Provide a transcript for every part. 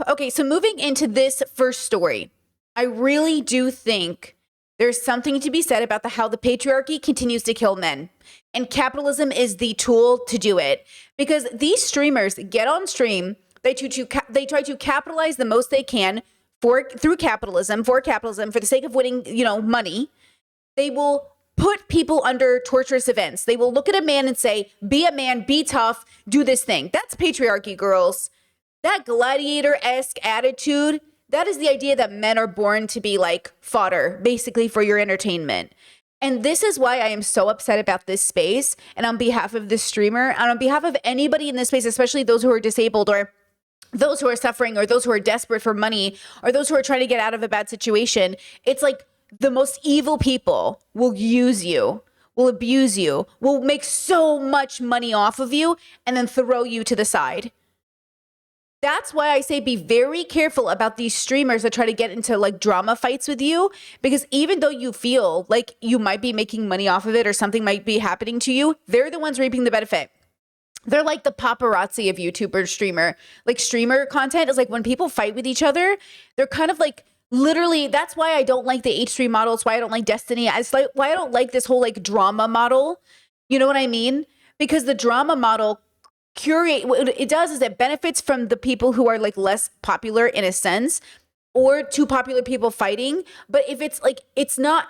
Okay, so moving into this first story, I really do think there's something to be said about how the patriarchy continues to kill men. And capitalism is the tool to do it. Because these streamers get on stream, they try to capitalize the most they can through capitalism, for the sake of winning, money. They will put people under torturous events. They will look at a man and say, be a man, be tough, do this thing. That's patriarchy, girls. That gladiator-esque attitude, that is the idea that men are born to be like fodder, basically for your entertainment. And this is why I am so upset about this space. And on behalf of this streamer, and on behalf of anybody in this space, especially those who are disabled or those who are suffering or those who are desperate for money or those who are trying to get out of a bad situation, it's like the most evil people will use you, will abuse you, will make so much money off of you and then throw you to the side. That's why I say be very careful about these streamers that try to get into like drama fights with you, because even though you feel like you might be making money off of it or something might be happening to you, they're the ones reaping the benefit. They're like the paparazzi of YouTuber streamer. Like streamer content is like when people fight with each other, they're kind of like literally, that's why I don't like the H3 model. It's why I don't like Destiny. It's like why I don't like this whole like drama model. You know what I mean? Because the drama model what it does is it benefits from the people who are like less popular in a sense, or two popular people fighting. But if it's like, it's not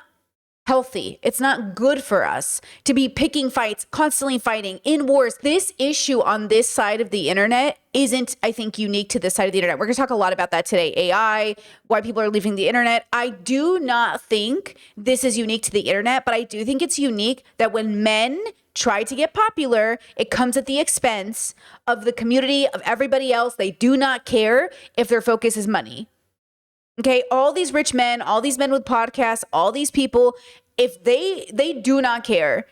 healthy, it's not good for us to be picking fights, constantly fighting in wars. This issue on this side of the internet isn't, I think, unique to this side of the internet. We're gonna talk a lot about that today. AI, why people are leaving the internet. I do not think this is unique to the internet, but I do think it's unique that when men try to get popular, it comes at the expense of the community, of everybody else. They do not care if their focus is money. Okay, all these rich men, all these men with podcasts, all these people, if they do not care.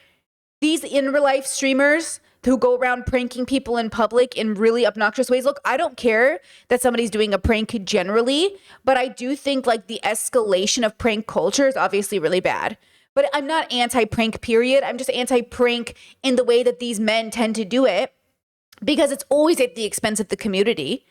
These in real life streamers who go around pranking people in public in really obnoxious ways. Look, I don't care that somebody's doing a prank generally, but I do think like the escalation of prank culture is obviously really bad. But I'm not anti-prank, period. I'm just anti-prank in the way that these men tend to do it, because it's always at the expense of the community,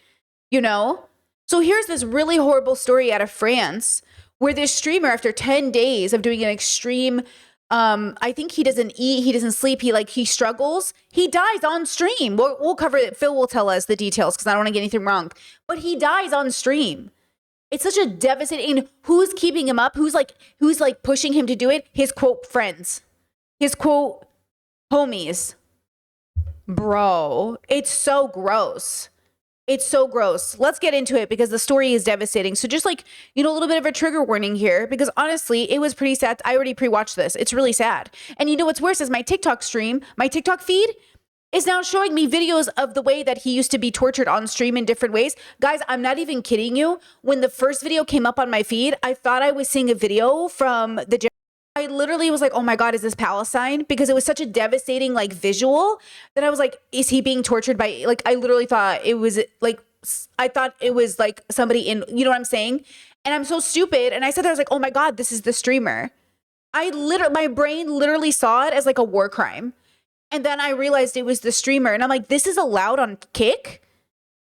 you know? So here's this really horrible story out of France where this streamer, after 10 days of doing an extreme, I think he doesn't eat, he doesn't sleep, he struggles, he dies on stream. We'll cover it. Phil will tell us the details because I don't want to get anything wrong. But he dies on stream. It's such a devastating, who's keeping him up? Who's like pushing him to do it? His quote friends, his quote homies. Bro, it's so gross. It's so gross. Let's get into it because the story is devastating. So just like, a little bit of a trigger warning here, because honestly, it was pretty sad. I already pre-watched this. It's really sad. And what's worse is my TikTok feed is now showing me videos of the way that he used to be tortured on stream in different ways. Guys, I'm not even kidding you. When the first video came up on my feed, I thought I was seeing a video from the gym. I literally was like, oh my God, is this Palestine? Because it was such a devastating visual that I was like, is he being tortured by, I literally thought it was somebody in, you know what I'm saying? And I'm so stupid. And I said, I was like, oh my God, this is the streamer. My brain literally saw it as like a war crime. And then I realized it was the streamer. And I'm like, this is allowed on Kick?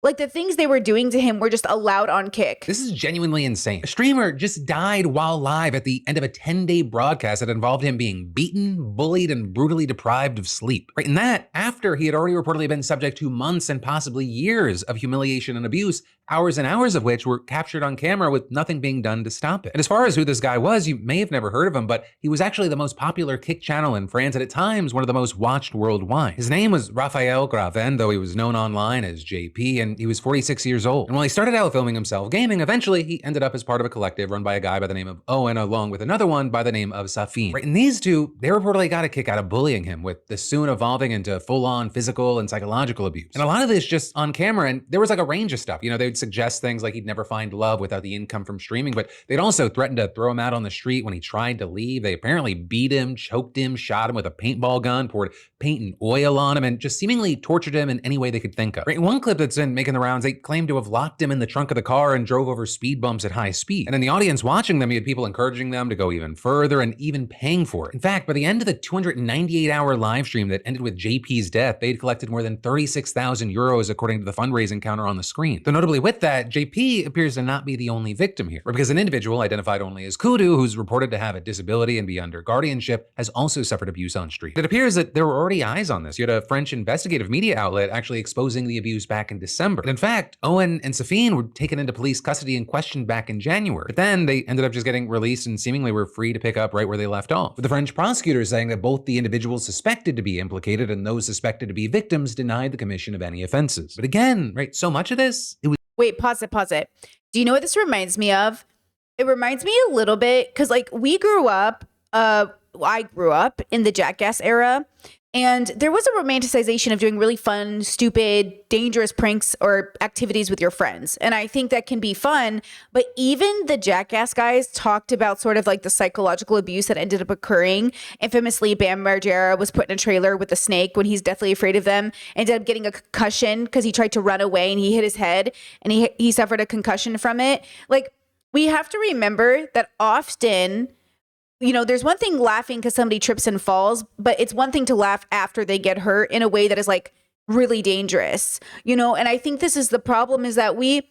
Like the things they were doing to him were just allowed on Kick. This is genuinely insane. A streamer just died while live at the end of a 10-day broadcast that involved him being beaten, bullied, and brutally deprived of sleep. Right, and that after he had already reportedly been subject to months and possibly years of humiliation and abuse, hours and hours of which were captured on camera with nothing being done to stop it. And as far as who this guy was, you may have never heard of him, but he was actually the most popular Kick channel in France and at times one of the most watched worldwide. His name was Raphael Graven, though he was known online as JP, and he was 46 years old. And while he started out filming himself gaming, eventually he ended up as part of a collective run by a guy by the name of Owen, along with another one by the name of Safin. Right, and these two, they reportedly got a kick out of bullying him, with this soon evolving into full-on physical and psychological abuse. And a lot of this just on camera, and there was like a range of stuff. They'd suggest things like he'd never find love without the income from streaming, but they'd also threaten to throw him out on the street when he tried to leave. They apparently beat him, choked him, shot him with a paintball gun, poured paint and oil on him, and just seemingly tortured him in any way they could think of. Right, in one clip that's been making the rounds, they claimed to have locked him in the trunk of the car and drove over speed bumps at high speed. And in the audience watching them, you had people encouraging them to go even further and even paying for it. In fact, by the end of the 298-hour live stream that ended with JP's death, they'd collected more than 36,000 euros according to the fundraising counter on the screen. Though notably, with that, JP appears to not be the only victim here, because an individual identified only as Kudu, who's reported to have a disability and be under guardianship, has also suffered abuse on stream. It appears that there were already eyes on this. You had a French investigative media outlet actually exposing the abuse back in December. And in fact, Owen and Safine were taken into police custody and questioned back in January. But then they ended up just getting released and seemingly were free to pick up right where they left off, with the French prosecutors saying that both the individuals suspected to be implicated and those suspected to be victims denied the commission of any offenses. But again, right, so much of this, it was— Wait, pause it. Do you know what this reminds me of? It reminds me a little bit, because like I grew up in the Jackass era, and there was a romanticization of doing really fun, stupid, dangerous pranks or activities with your friends. And I think that can be fun. But even the Jackass guys talked about sort of like the psychological abuse that ended up occurring. Infamously, Bam Margera was put in a trailer with a snake when he's deathly afraid of them, ended up getting a concussion because he tried to run away and he hit his head and he suffered a concussion from it. Like, we have to remember that often, you know, there's one thing laughing because somebody trips and falls, but it's one thing to laugh after they get hurt in a way that is like really dangerous, you know? And I think this is the problem, is that we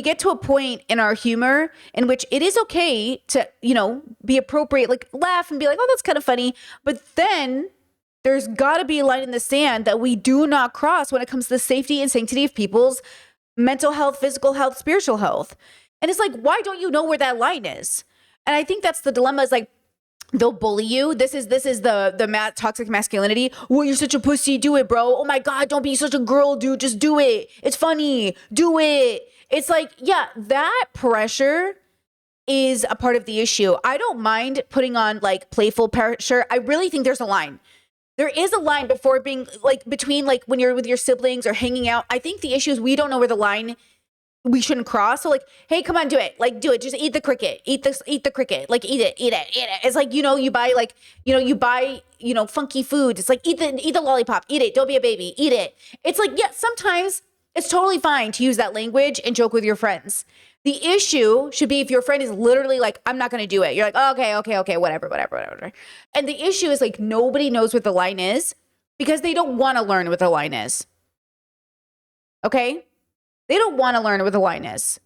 get to a point in our humor in which it is okay to, you know, be appropriate, like laugh and be like, oh, that's kind of funny. But then there's got to be a line in the sand that we do not cross when it comes to the safety and sanctity of people's mental health, physical health, spiritual health. And it's like, why don't you know where that line is? And I think that's the dilemma, is like, they'll bully you. This is the toxic masculinity. Well, you're such a pussy. Do it, bro. Oh my God, don't be such a girl, dude. Just do it. It's funny. Do it. It's like, yeah, that pressure is a part of the issue. I don't mind putting on like playful pressure. I really think there's a line. There is a line before being like between like when you're with your siblings or hanging out. I think the issue is we don't know where the line we shouldn't cross. So like, hey, come on, do it. Like, do it. Just eat the cricket. Eat the cricket. Like, eat it. It's like, you know, you buy funky food. It's like, eat the lollipop. Eat it. Don't be a baby. Eat it. It's like, yeah, sometimes it's totally fine to use that language and joke with your friends. The issue should be if your friend is literally like, I'm not going to do it. You're like, oh, okay, whatever. And the issue is like, nobody knows what the line is because they don't want to learn what the line is. Okay? They don't want to learn where the line is.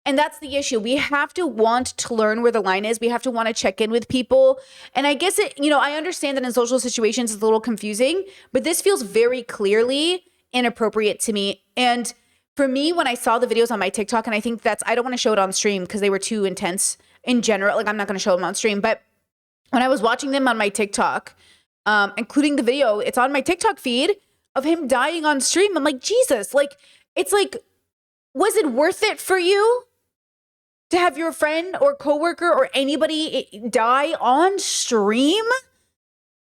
And that's the issue. We have to want to learn where the line is. We have to want to check in with people. And I guess I understand that in social situations it's a little confusing, but this feels very clearly inappropriate to me. And for me, when I saw the videos on my TikTok, and I think I don't want to show it on stream because they were too intense in general. Like, I'm not going to show them on stream. But when I was watching them on my TikTok, including the video, it's on my TikTok feed of him dying on stream. I'm like, Jesus, like, it's like, was it worth it for you to have your friend or coworker or anybody die on stream?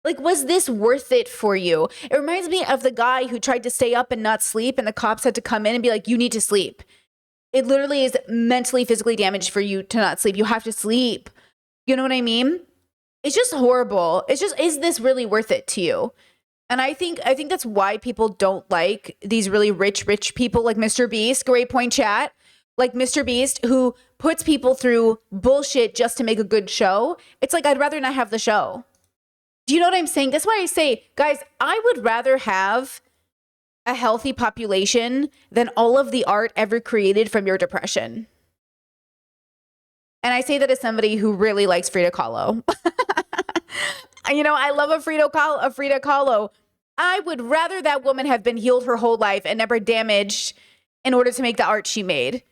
Like, was this worth it for you? It reminds me of the guy who tried to stay up and not sleep, and the cops had to come in and be like, you need to sleep. It literally is mentally, physically damaged for you to not sleep. You have to sleep. You know what I mean? It's just horrible. It's just, is this really worth it to you? And I think that's why people don't like these really rich people like Mr. Beast. Great point, chat. Like Mr. Beast, who puts people through bullshit just to make a good show. It's like, I'd rather not have the show. Do you know what I'm saying? That's why I say, guys, I would rather have a healthy population than all of the art ever created from your depression. And I say that as somebody who really likes Frida Kahlo. You know, I love a Frida Kahlo. I would rather that woman have been healed her whole life and never damaged in order to make the art she made.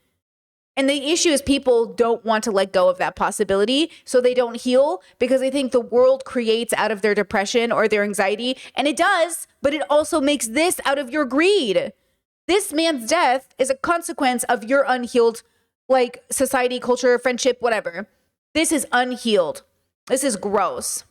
And the issue is people don't want to let go of that possibility, so they don't heal because they think the world creates out of their depression or their anxiety. And it does, but it also makes this out of your greed. This man's death is a consequence of your unhealed, like, society, culture, friendship, whatever. This is unhealed. This is gross.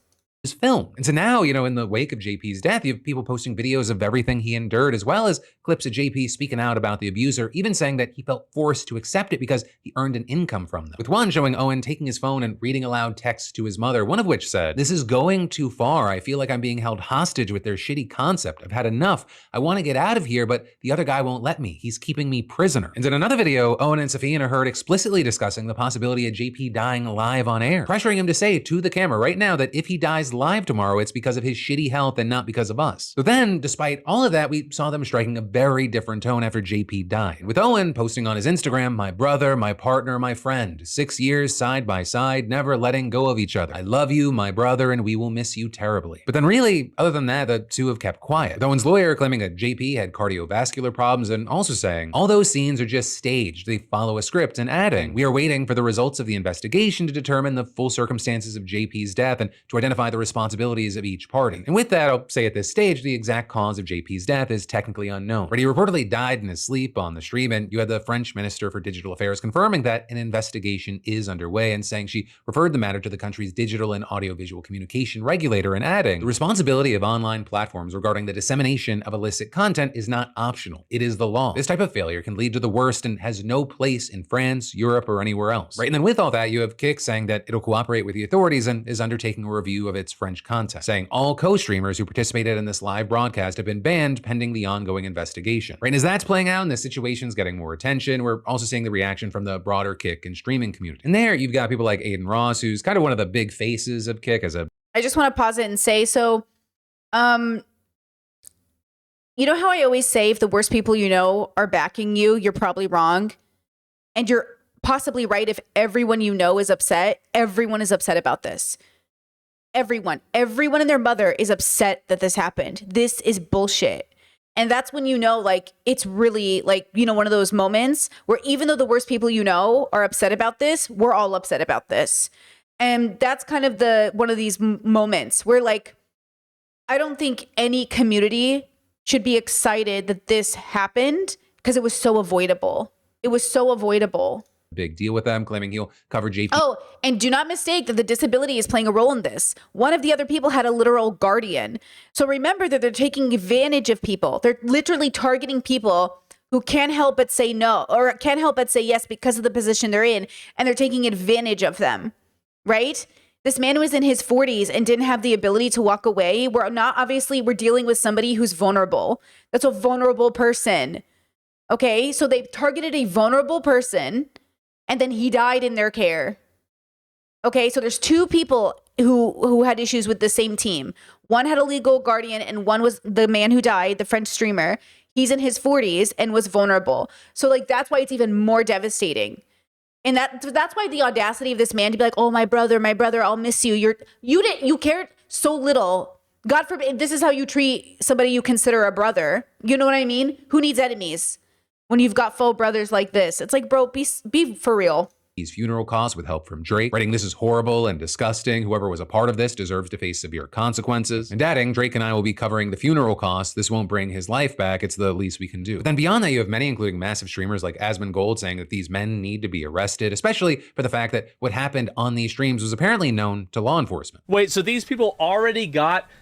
Film. And so now, you know, in the wake of JP's death, you have people posting videos of everything he endured, as well as clips of JP speaking out about the abuser, even saying that he felt forced to accept it because he earned an income from them. With one showing Owen taking his phone and reading aloud texts to his mother, one of which said, "This is going too far. I feel like I'm being held hostage with their shitty concept. I've had enough. I want to get out of here, but the other guy won't let me. He's keeping me prisoner." And in another video, Owen and Safine are heard explicitly discussing the possibility of JP dying live on air, pressuring him to say to the camera right now that if he dies goes live tomorrow, it's because of his shitty health and not because of us. So then, despite all of that, we saw them striking a very different tone after JP died, with Owen posting on his Instagram, "My brother, my partner, my friend, 6 years side by side, never letting go of each other. I love you, my brother, and we will miss you terribly." But then really, other than that, the two have kept quiet, with Owen's lawyer claiming that JP had cardiovascular problems and also saying, "All those scenes are just staged. They follow a script," and adding, "We are waiting for the results of the investigation to determine the full circumstances of JP's death and to identify the responsibilities of each party." And with that, I'll say at this stage, the exact cause of JP's death is technically unknown. But he reportedly died in his sleep on the stream, and you had the French Minister for Digital Affairs confirming that an investigation is underway and saying she referred the matter to the country's digital and audiovisual communication regulator, and adding, "The responsibility of online platforms regarding the dissemination of illicit content is not optional. It is the law. This type of failure can lead to the worst and has no place in France, Europe, or anywhere else." Right? And then with all that, you have Kick saying that it'll cooperate with the authorities and is undertaking a review of its French content, saying all co-streamers who participated in this live broadcast have been banned pending the ongoing investigation. Right? And as that's playing out and the situation's getting more attention, we're also seeing the reaction from the broader Kick and streaming community. And there, you've got people like Aiden Ross, who's kind of one of the big faces of Kick as a... I just want to pause it and say, so, you know how I always say if the worst people you know are backing you, you're probably wrong. And you're possibly right if everyone you know is upset. Everyone is upset about this. Everyone and their mother is upset that this happened. This is bullshit. And that's when you know, like, it's really like, you know, one of those moments where even though the worst people you know are upset about this, we're all upset about this. And that's kind of one of these moments where, like, I don't think any community should be excited that this happened because it was so avoidable. It was so avoidable. Big deal with them, claiming he'll cover JP. Oh, and do not mistake that the disability is playing a role in this. One of the other people had a literal guardian. So remember that they're taking advantage of people. They're literally targeting people who can't help but say no or can't help but say yes because of the position they're in. And they're taking advantage of them, right? This man was in his 40s and didn't have the ability to walk away. We're dealing with somebody who's vulnerable. That's a vulnerable person. Okay, so they targeted a vulnerable person and then he died in their care. Okay, so there's two people who had issues with the same team. One had a legal guardian and one was the man who died, the French streamer. He's in his 40s and was vulnerable. So like that's why it's even more devastating. And that's why the audacity of this man to be like, "Oh, my brother, I'll miss you." You cared so little. God forbid, this is how you treat somebody you consider a brother. You know what I mean? Who needs enemies when you've got full brothers like this? It's like, bro, be for real. His funeral costs with help from Drake, writing, "This is horrible and disgusting. Whoever was a part of this deserves to face severe consequences." And adding, "Drake and I will be covering the funeral costs. This won't bring his life back. It's the least we can do." But then beyond that, you have many, including massive streamers like Asmongold, saying that these men need to be arrested, especially for the fact that what happened on these streams was apparently known to law enforcement. Wait, so these people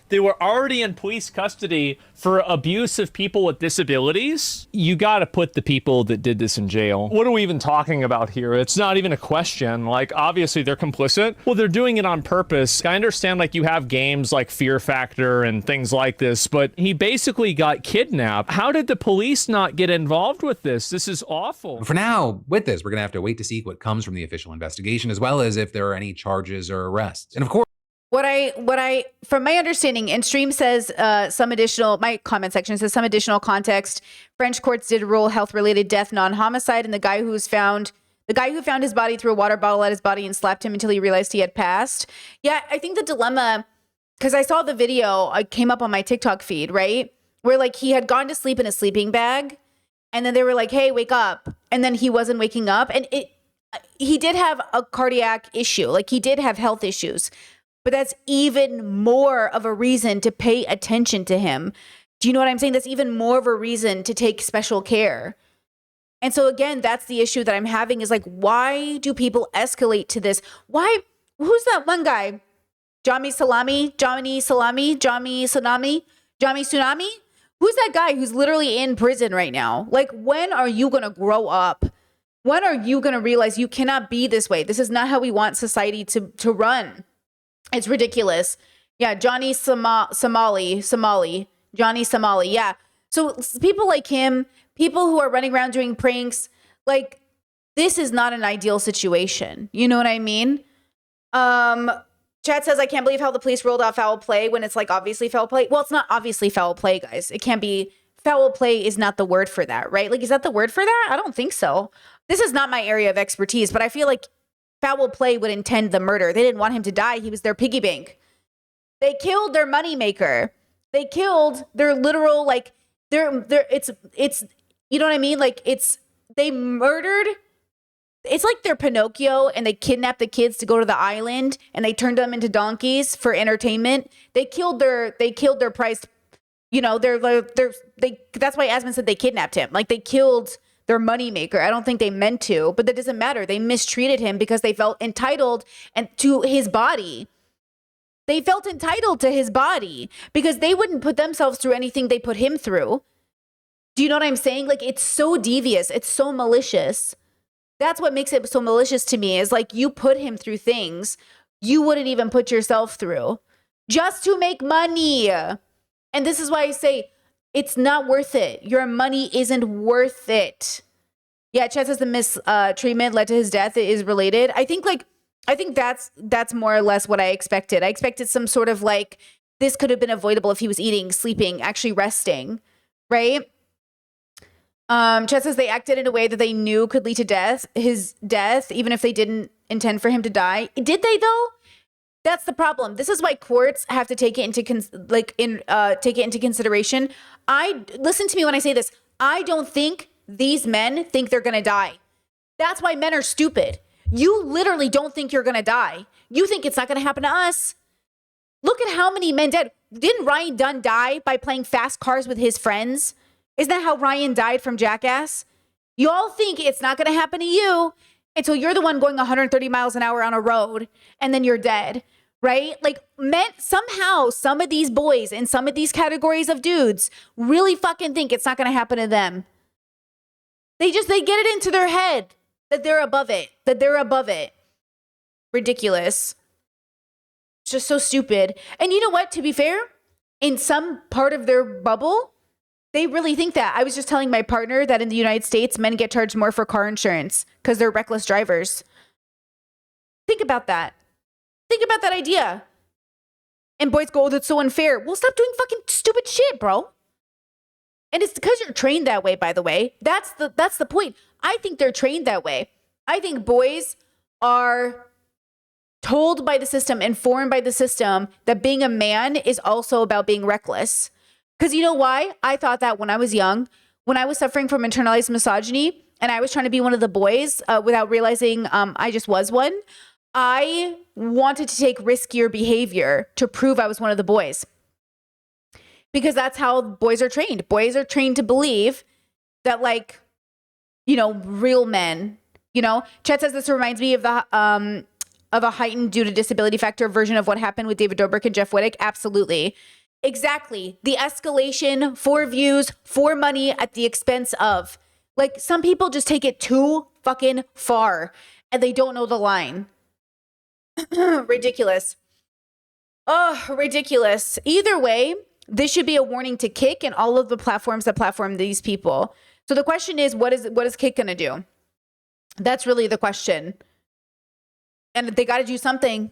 they were already in police custody for abuse of people with disabilities? You gotta put the people that did this in jail. What are we even talking about here? It's not even a question. Like, obviously they're complicit. Well, they're doing it on purpose. I understand, like, you have games like Fear Factor and things like this, but he basically got kidnapped. How did the police not get involved with this? This is awful. For now, with this, we're gonna have to wait to see what comes from the official investigation, as well as if there are any charges or arrests. And of course, from my understanding, and Stream says my comment section says some additional context. French courts did rule health-related death non-homicide, and the guy who found his body threw a water bottle at his body and slapped him until he realized he had passed. Yeah, I think the dilemma, because I saw the video, I came up on my TikTok feed, right? Where like he had gone to sleep in a sleeping bag, and then they were like, "Hey, wake up," and then he wasn't waking up, and he did have a cardiac issue, like he did have health issues. But that's even more of a reason to pay attention to him. Do you know what I'm saying? That's even more of a reason to take special care. And so again, that's the issue that I'm having is like, why do people escalate to this? Who's that one guy? Johnny Tsunami? Who's that guy who's literally in prison right now? Like, when are you going to grow up? When are you going to realize you cannot be this way? This is not how we want society to run. It's ridiculous. Yeah, Johnny Somali. Johnny Somali, yeah. So people like him, people who are running around doing pranks, like, this is not an ideal situation. You know what I mean? Chat says, I can't believe how the police rolled out foul play when it's like obviously foul play. Well, it's not obviously foul play, guys. It can't be. Foul play is not the word for that, right? Like, is that the word for that? I don't think so. This is not my area of expertise, but I feel like foul play would intend the murder. They didn't want him to die. He was their piggy bank. They killed their moneymaker. They killed their literal, like, it's, you know what I mean? Like, they murdered. It's like they're Pinocchio and they kidnapped the kids to go to the island and they turned them into donkeys for entertainment. They killed their prized, you know, that's why Asmund said they kidnapped him. Like, they killed their moneymaker. I don't think they meant to, but that doesn't matter. They mistreated him because they felt entitled to his body. They felt entitled to his body because they wouldn't put themselves through anything they put him through. Do you know what I'm saying? Like, it's so devious. It's so malicious. That's what makes it so malicious to me, is like, you put him through things you wouldn't even put yourself through just to make money. And this is why I say it's not worth it. Your money isn't worth it. Yeah, Chet says the mistreatment led to his death is related. I think that's more or less what I expected. I expected some sort of like, this could have been avoidable if he was eating, sleeping, actually resting, right? Chet says they acted in a way that they knew could lead to his death, even if they didn't intend for him to die. Did they though? That's the problem. This is why courts have to take it into consideration. Listen to me when I say this. I don't think these men think they're gonna die. That's why men are stupid. You literally don't think you're gonna die. You think it's not gonna happen to us. Look at how many men died. Didn't Ryan Dunn die by playing fast cars with his friends? Isn't that how Ryan died from Jackass? You all think it's not going to happen to you until you're the one going 130 miles an hour on a road and then you're dead, right? Like, somehow some of these boys in some of these categories of dudes really fucking think it's not going to happen to them. They get it into their head that they're above it. Ridiculous. It's just so stupid. And you know what? To be fair, in some part of their bubble, they really think that. I was just telling my partner that in the United States, men get charged more for car insurance because they're reckless drivers. Think about that. Think about that idea. And boys go, oh, that's so unfair. Well, stop doing fucking stupid shit, bro. And it's because you're trained that way, by the way. That's the point. I think they're trained that way. I think boys are told by the system, informed by the system, that being a man is also about being reckless. Because you know why? I thought that when I was young, when I was suffering from internalized misogyny and I was trying to be one of the boys without realizing I just was one, I wanted to take riskier behavior to prove I was one of the boys. Because that's how boys are trained. Boys are trained to believe that, like, you know, real men, you know. Chet says this reminds me of a heightened due to disability factor version of what happened with David Dobrik and Jeff Wittek. Absolutely. Exactly. The escalation for views, for money at the expense of, like, some people just take it too fucking far and they don't know the line. Ridiculous. Oh, ridiculous. Either way, this should be a warning to Kick and all of the platforms that platform these people. So the question is, what is Kick going to do? That's really the question. And they got to do something.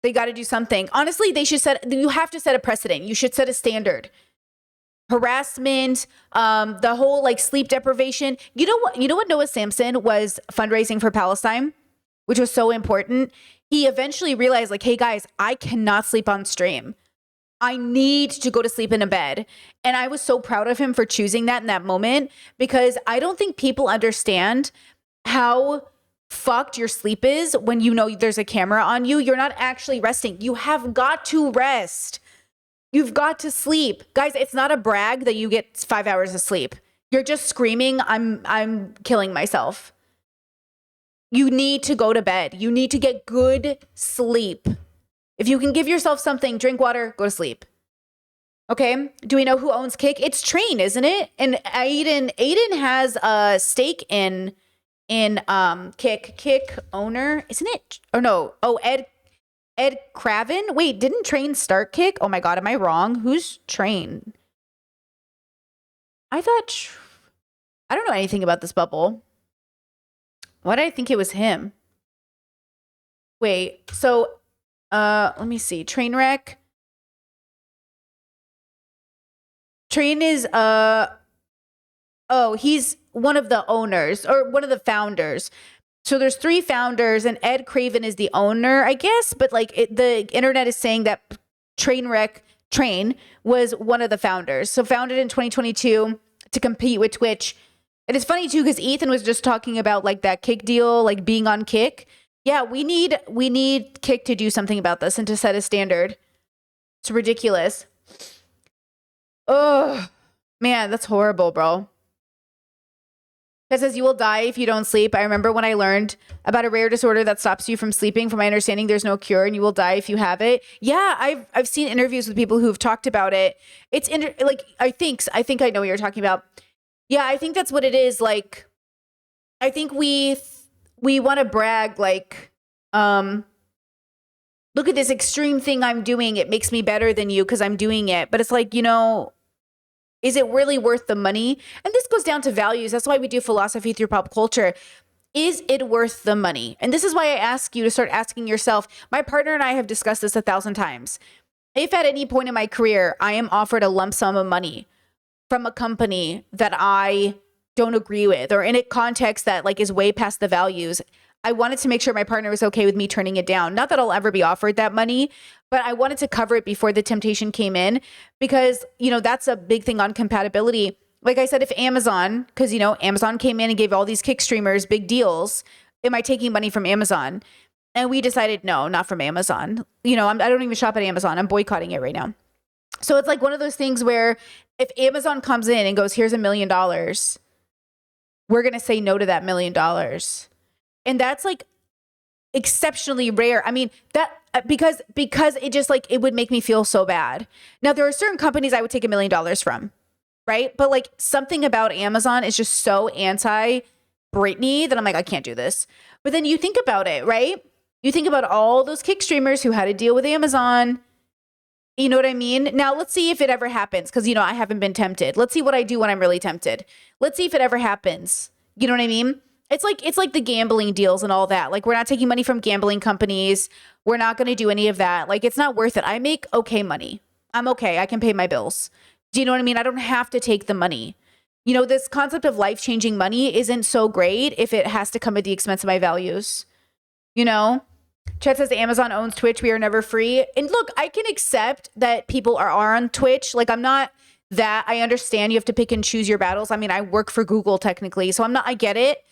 They got to do something. Honestly, you have to set a precedent. You should set a standard. Harassment, the whole like sleep deprivation. You know what Noah Samson was fundraising for Palestine, which was so important. He eventually realized, like, hey guys, I cannot sleep on stream. I need to go to sleep in a bed. And I was so proud of him for choosing that in that moment, because I don't think people understand how fucked your sleep is when you know there's a camera on you. You're not actually resting. You have got to rest. You've got to sleep. Guys, it's not a brag that you get 5 hours of sleep. You're just screaming, I'm killing myself. You need to go to bed. You need to get good sleep. If you can give yourself something, drink water, go to sleep. Okay? Do we know who owns Kick? It's Train, isn't it? And Aiden has a stake in Kick owner, isn't it? Or no? Oh, Ed Craven. Wait, didn't Train start Kick? Oh my god, am I wrong? Who's Train? I don't know anything about this bubble. Why did I think it was him? Wait, so Let me see. Trainwreck. Train is he's one of the owners or one of the founders. So there's 3 founders and Ed Craven is the owner, I guess, but like the internet is saying that Train was one of the founders. So founded in 2022 to compete with Twitch. And it's funny too, because Ethan was just talking about like that Kick deal, like being on Kick. Yeah, we need Kick to do something about this and to set a standard. It's ridiculous. Oh, man, that's horrible, bro. It says you will die if you don't sleep. I remember when I learned about a rare disorder that stops you from sleeping. From my understanding, there's no cure and you will die if you have it. Yeah, I've seen interviews with people who've talked about it. It's I think I know what you're talking about. Yeah, I think that's what it is. Like, I think we want to brag like, look at this extreme thing I'm doing. It makes me better than you because I'm doing it. But it's like, is it really worth the money? And this goes down to values. That's why we do philosophy through pop culture. Is it worth the money? And this is why I ask you to start asking yourself. My partner and I have discussed this 1,000 times. If at any point in my career, I am offered a lump sum of money from a company that I don't agree with, or in a context that like is way past the values, I wanted to make sure my partner was okay with me turning it down. Not that I'll ever be offered that money, but I wanted to cover it before the temptation came in because, that's a big thing on compatibility. Like I said, if Amazon, because, Amazon came in and gave all these Kick streamers big deals, am I taking money from Amazon? And we decided, no, not from Amazon. I don't even shop at Amazon. I'm boycotting it right now. So it's like one of those things where if Amazon comes in and goes, here's $1 million, we're going to say no to that $1 million. And that's like exceptionally rare. I mean, that because it just like, it would make me feel so bad. Now, there are certain companies I would take $1 million from, right? But like something about Amazon is just so anti Brittany that I'm like, I can't do this. But then you think about it, right? You think about all those Kick streamers who had to deal with Amazon. You know what I mean? Now, let's see if it ever happens because, I haven't been tempted. Let's see what I do when I'm really tempted. Let's see if it ever happens. You know what I mean? It's like the gambling deals and all that. Like, we're not taking money from gambling companies. We're not going to do any of that. Like, it's not worth it. I make okay money. I'm okay. I can pay my bills. Do you know what I mean? I don't have to take the money. This concept of life-changing money isn't so great if it has to come at the expense of my values. Chet says Amazon owns Twitch. We are never free. And look, I can accept that people are on Twitch. Like, I'm not that. I understand you have to pick and choose your battles. I mean, I work for Google technically, so I get it.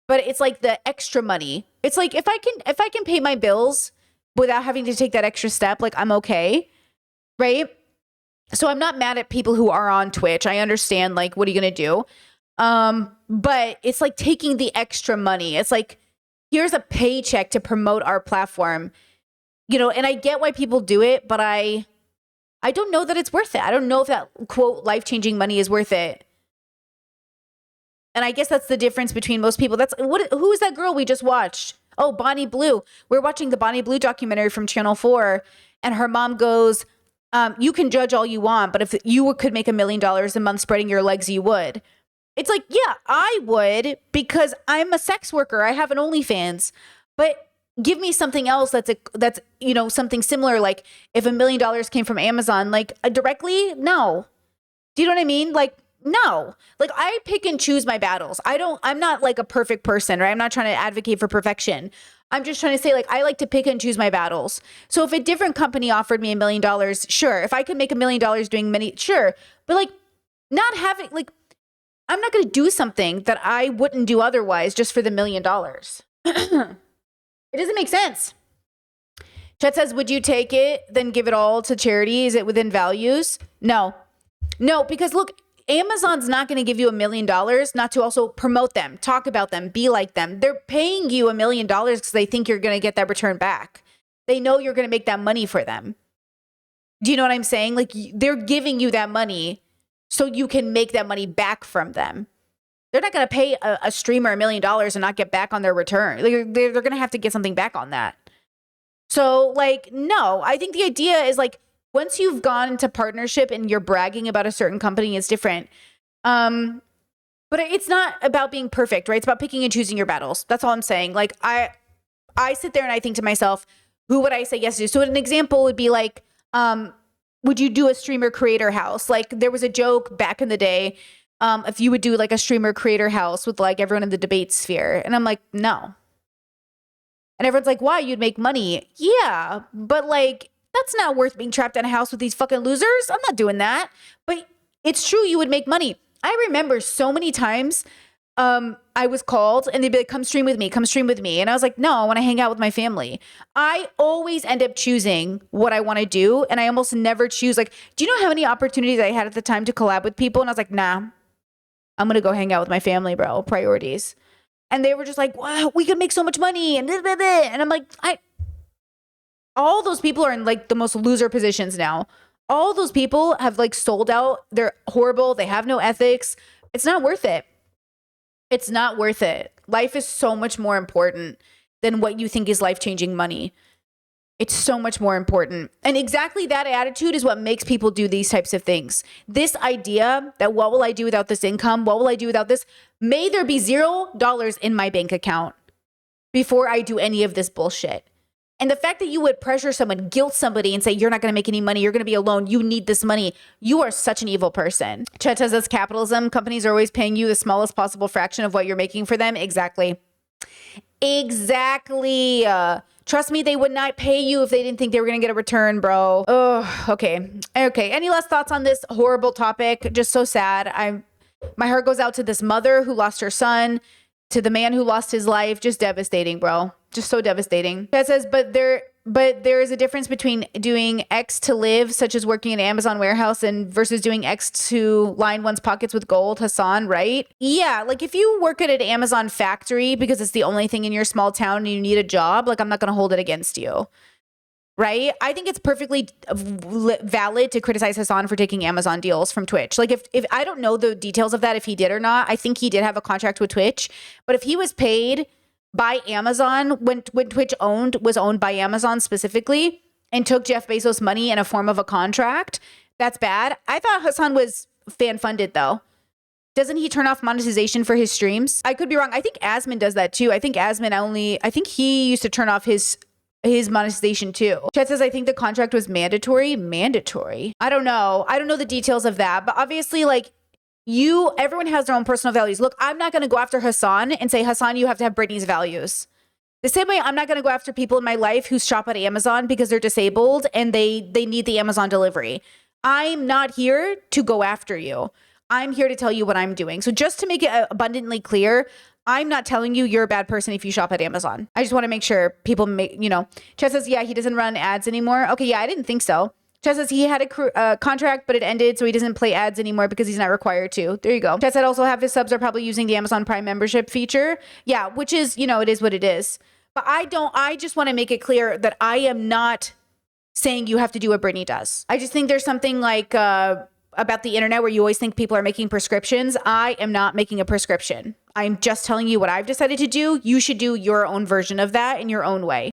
But it's like the extra money. It's like if I can pay my bills without having to take that extra step, like I'm okay, right? So I'm not mad at people who are on Twitch. I understand, like, what are you gonna do? But it's like taking the extra money. It's like, here's a paycheck to promote our platform, and I get why people do it, but I don't know that it's worth it. I don't know if that quote life-changing money is worth it. And I guess that's the difference between most people. Who is that girl we just watched? Oh, Bonnie Blue. We're watching the Bonnie Blue documentary from Channel 4. And her mom goes, you can judge all you want, but if you could make $1 million a month spreading your legs, you would. It's like, yeah, I would because I'm a sex worker. I have an OnlyFans. But give me something else that's something similar. Like if $1 million came from Amazon, like directly, no. Do you know what I mean? Like, no, like I pick and choose my battles. I'm not like a perfect person, right? I'm not trying to advocate for perfection. I'm just trying to say, like, I like to pick and choose my battles. So if a different company offered me $1 million, sure. If I could make $1 million doing many, sure. But like not having, like, I'm not going to do something that I wouldn't do otherwise just for the $1 million. It doesn't make sense. Chet says, would you take it, then give it all to charity? Is it within values? No, because look, Amazon's not going to give you $1 million not to also promote them, talk about them, be like them. They're paying you $1 million because they think you're going to get that return back. They know you're going to make that money for them. Do you know what I'm saying? Like they're giving you that money so you can make that money back from them. They're not going to pay a streamer $1 million and not get back on their return. They're going to have to get something back on that. So like, no, I think the idea is like, once you've gone into partnership and you're bragging about a certain company, it's different. But it's not about being perfect, right? It's about picking and choosing your battles. That's all I'm saying. Like I sit there and I think to myself, who would I say yes to? So an example would be like, would you do a streamer creator house? Like there was a joke back in the day, if you would do like a streamer creator house with like everyone in the debate sphere. And I'm like, no. And everyone's like, why? You'd make money. Yeah, but like, that's not worth being trapped in a house with these fucking losers. I'm not doing that. But it's true, you would make money. I remember so many times I was called and they'd be like, come stream with me, come stream with me. And I was like, no, I want to hang out with my family. I always end up choosing what I want to do. And I almost never choose. Like, do you know how many opportunities I had at the time to collab with people? And I was like, nah, I'm going to go hang out with my family, bro. Priorities. And they were just like, wow, we could make so much money. And blah, blah, blah. And I'm like, all those people are in like the most loser positions now. All those people have like sold out. They're horrible. They have no ethics. It's not worth it. It's not worth it. Life is so much more important than what you think is life-changing money. It's so much more important. And exactly that attitude is what makes people do these types of things. This idea that what will I do without this income? What will I do without this? May there be $0 in my bank account before I do any of this bullshit. And the fact that you would pressure someone, guilt somebody and say, you're not going to make any money. You're going to be alone. You need this money. You are such an evil person. Chet says that's capitalism. Companies are always paying you the smallest possible fraction of what you're making for them. Exactly. Exactly. Trust me, they would not pay you if they didn't think they were going to get a return, bro. Oh, okay. Okay. Any last thoughts on this horrible topic? Just so sad. My heart goes out to this mother who lost her son, to the man who lost his life. Just devastating, bro. Just so devastating. That says, but there is a difference between doing X to live, such as working in an Amazon warehouse, and versus doing X to line one's pockets with gold, Hassan, right? Yeah, like if you work at an Amazon factory because it's the only thing in your small town and you need a job, like I'm not going to hold it against you, right? I think it's perfectly valid to criticize Hassan for taking Amazon deals from Twitch. Like if I don't know the details of that, if he did or not, I think he did have a contract with Twitch, but if he was paid by Amazon when Twitch was owned by Amazon specifically and took Jeff Bezos' money in a form of a contract, that's bad. I thought Hassan was fan funded though. Doesn't he turn off monetization for his streams? I could be wrong. I think Asmin does that too. I think he used to turn off his monetization too. Chet says, I think the contract was mandatory. Mandatory. I don't know. I don't know the details of that, but obviously like everyone has their own personal values. Look, I'm not going to go after Hassan and say, Hassan, you have to have Brittany's values. The same way I'm not going to go after people in my life who shop at Amazon because they're disabled and they need the Amazon delivery. I'm not here to go after you. I'm here to tell you what I'm doing. So just to make it abundantly clear, I'm not telling you you're a bad person if you shop at Amazon. I just want to make sure people Chet says, yeah, he doesn't run ads anymore. Okay, yeah, I didn't think so. Chet says he had a contract, but it ended, so he doesn't play ads anymore because he's not required to. There you go. Chet said also half his subs are probably using the Amazon Prime membership feature. Yeah, which is, it is what it is. But I just want to make it clear that I am not saying you have to do what Brittany does. I just think there's something like about the internet where you always think people are making prescriptions. I am not making a prescription. I'm just telling you what I've decided to do. You should do your own version of that in your own way.